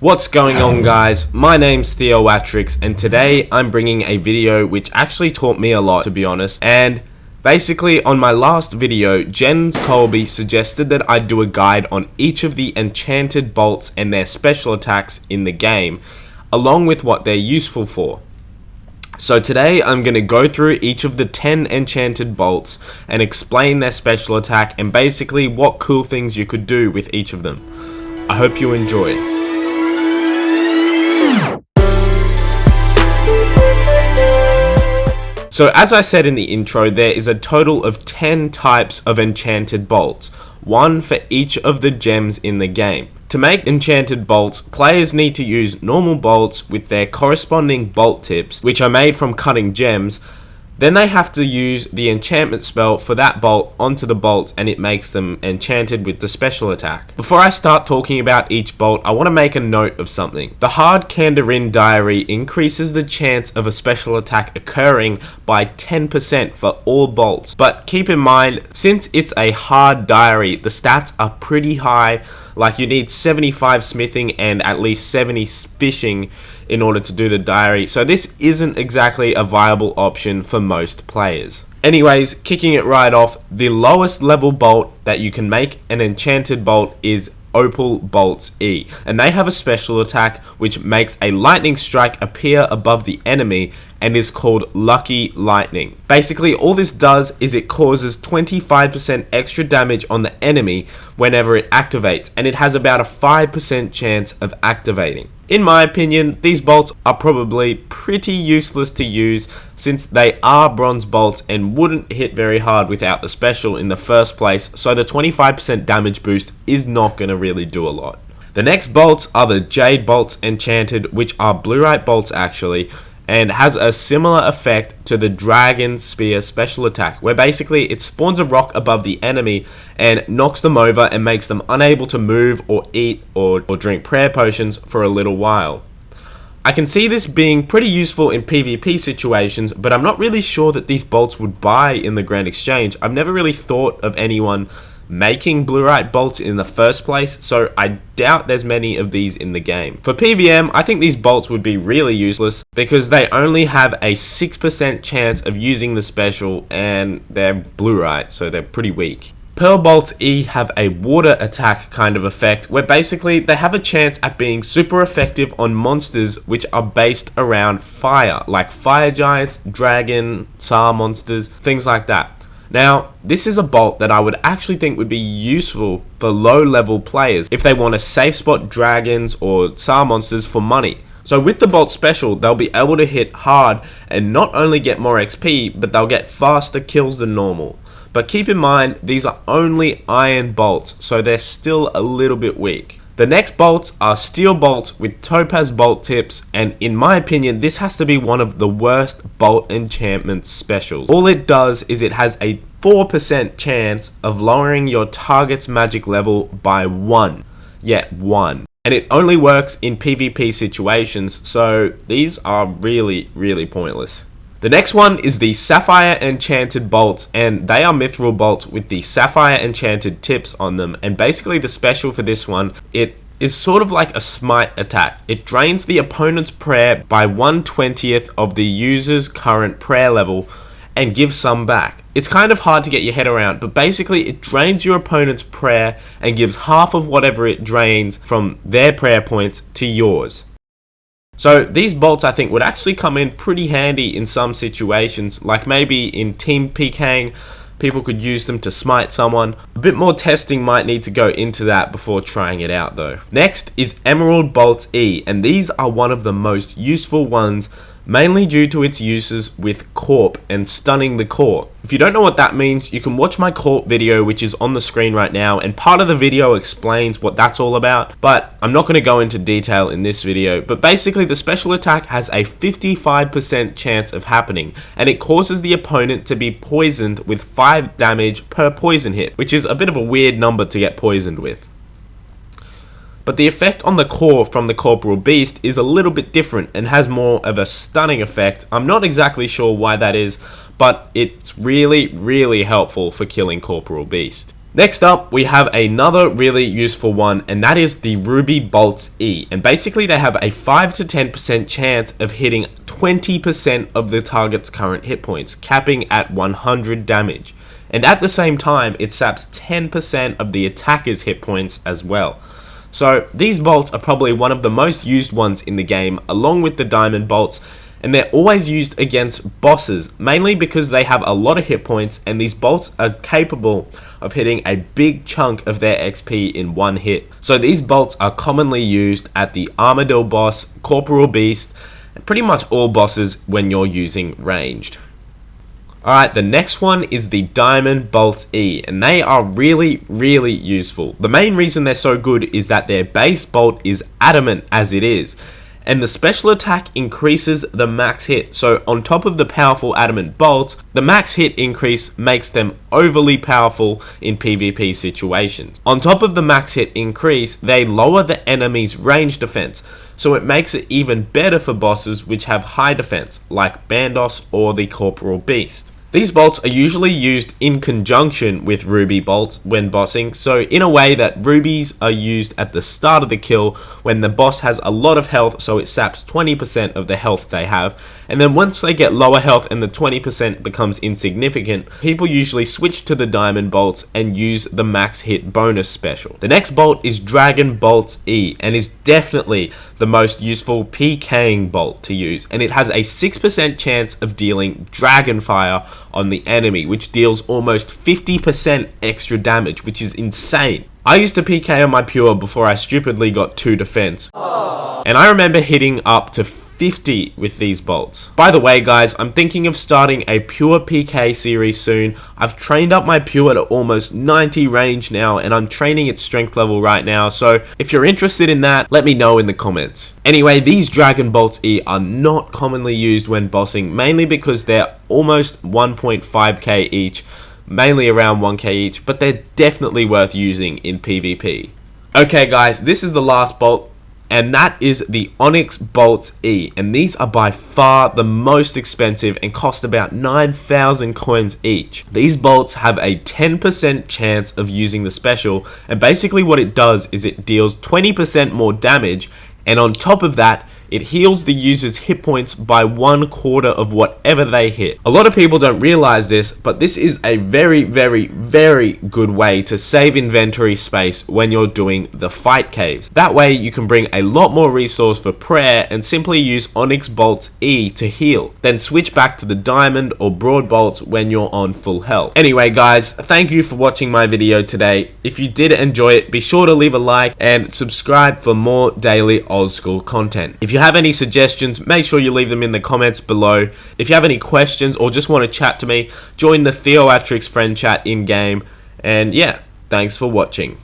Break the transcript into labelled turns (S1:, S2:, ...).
S1: What's going on, guys? My name's Theoatrix, and today I'm bringing a video which actually taught me a lot, to be honest. And basically, on my last video, Jens Colby suggested that I do a guide on each of the Enchanted Bolts and their special attacks in the game, along with what they're useful for. So today I'm going to go through each of the 10 Enchanted Bolts and explain their special attack and basically what cool things you could do with each of them. I hope you enjoy. So as I said in the intro, there is a total of 10 types of Enchanted Bolts, one for each of the gems in the game. To make Enchanted Bolts, players need to use normal bolts with their corresponding bolt tips, which are made from cutting gems. Then they have to use the enchantment spell for that bolt onto the bolt, and it makes them enchanted with the special attack. Before I start talking about each bolt, I want to make a note of something. The hard Kandarin diary increases the chance of a special attack occurring by 10% for all bolts. But keep in mind, since it's a hard diary, the stats are pretty high. Like, you need 75 smithing and at least 70 fishing in order to do the diary, so this isn't exactly a viable option for most players. Anyways, kicking it right off, the lowest level bolt that you can make an Enchanted Bolt is Opal Bolts E, and they have a special attack which makes a lightning strike appear above the enemy and is called Lucky Lightning. Basically, all this does is it causes 25% extra damage on the enemy whenever it activates, and it has about a 5% chance of activating. In my opinion, these bolts are probably pretty useless to use since they are bronze bolts and wouldn't hit very hard without the special in the first place, so the 25% damage boost is not going to really do a lot. The next bolts are the Jade Bolts Enchanted, which are blue-white bolts actually, and has a similar effect to the Dragon Spear special attack, where basically it spawns a rock above the enemy and knocks them over and makes them unable to move or eat or drink prayer potions for a little while. I can see this being pretty useful in PvP situations, but I'm not really sure that these bolts would buy in the Grand Exchange. I've never really thought of anyone making blue-white bolts in the first place, so I doubt there's many of these in the game. For PvM, I think these bolts would be really useless because they only have a 6% chance of using the special and they're blue-white, so they're pretty weak. Pearl Bolts E have a water attack kind of effect where basically they have a chance at being super effective on monsters which are based around fire, like fire giants, dragon, Tsar monsters, things like that. Now, this is a bolt that I would actually think would be useful for low-level players if they want to safe spot dragons or Tsar monsters for money. So with the bolt special, they'll be able to hit hard and not only get more XP, but they'll get faster kills than normal. But keep in mind, these are only iron bolts, so they're still a little bit weak. The next bolts are steel bolts with Topaz bolt tips, and in my opinion, this has to be one of the worst bolt enchantment specials. All it does is it has a 4% chance of lowering your target's magic level by 1. Yeah, 1. And it only works in PvP situations, so these are really, really pointless. The next one is the Sapphire Enchanted Bolts, and they are mithril bolts with the Sapphire Enchanted tips on them, and basically the special for this one, it is sort of like a smite attack. It drains the opponent's prayer by 1/20th of the user's current prayer level and gives some back. It's kind of hard to get your head around, but basically it drains your opponent's prayer and gives half of whatever it drains from their prayer points to yours. So these bolts I think would actually come in pretty handy in some situations, like maybe in team PKing, people could use them to smite someone. A bit more testing might need to go into that before trying it out though. Next is Emerald Bolts E, and these are one of the most useful ones, mainly due to its uses with Corp and stunning the core. If you don't know what that means, you can watch my Corp video, which is on the screen right now, and part of the video explains what that's all about, but I'm not going to go into detail in this video. But basically the special attack has a 55% chance of happening, and it causes the opponent to be poisoned with 5 damage per poison hit, which is a bit of a weird number to get poisoned with. But the effect on the core from the Corporal Beast is a little bit different and has more of a stunning effect. I'm not exactly sure why that is, but it's really, really helpful for killing Corporal Beast. Next up, we have another really useful one, and that is the Ruby Bolts E. And basically they have a 5 to 10% chance of hitting 20% of the target's current hit points, capping at 100 damage. And at the same time, it saps 10% of the attacker's hit points as well. So these bolts are probably one of the most used ones in the game, along with the diamond bolts, and they're always used against bosses, mainly because they have a lot of hit points, and these bolts are capable of hitting a big chunk of their XP in one hit. So these bolts are commonly used at the Armadillo boss, Corporal Beast, and pretty much all bosses when you're using ranged. Alright, the next one is the Diamond Bolts E, and they are really useful. The main reason they're so good is that their base bolt is adamant as it is, and the special attack increases the max hit. So on top of the powerful adamant bolts, the max hit increase makes them overly powerful in PvP situations. On top of the max hit increase, they lower the enemy's range defense, so it makes it even better for bosses which have high defense, like Bandos or the Corporal Beast. These bolts are usually used in conjunction with ruby bolts when bossing, so in a way that rubies are used at the start of the kill when the boss has a lot of health, so it saps 20% of the health they have, and then once they get lower health and the 20% becomes insignificant, people usually switch to the diamond bolts and use the max hit bonus special. The next bolt is Dragon Bolts E, and is definitely the most useful PKing bolt to use, and it has a 6% chance of dealing Dragon Fire on the enemy, which deals almost 50% extra damage, which is insane. I used to PK on my pure before I stupidly got 2 defense, and I remember hitting up to 50 with these bolts. By the way guys, I'm thinking of starting a pure PK series soon. I've trained up my pure to almost 90 range now, and I'm training its strength level right now, so if you're interested in that, let me know in the comments. Anyway, these Dragon Bolts E are not commonly used when bossing, mainly because they're almost 1.5k each, mainly around 1k each, but they're definitely worth using in PvP. Okay guys, this is the last bolt, and that is the Onyx Bolts E, and these are by far the most expensive and cost about 9,000 coins each. These bolts have a 10% chance of using the special, and basically what it does is it deals 20% more damage, and on top of that, it heals the user's hit points by 1/4 of whatever they hit. A lot of people don't realize this, but this is a very good way to save inventory space when you're doing the fight caves. That way you can bring a lot more resource for prayer and simply use Onyx Bolts E to heal, then switch back to the diamond or broad bolts when you're on full health. Anyway guys, thank you for watching my video today. If you did enjoy it, be sure to leave a like and subscribe for more daily old school content. If you have any suggestions, make sure you leave them in the comments below. If you have any questions or just want to chat to me, join the Theoatrix friend chat in game. And yeah, thanks for watching.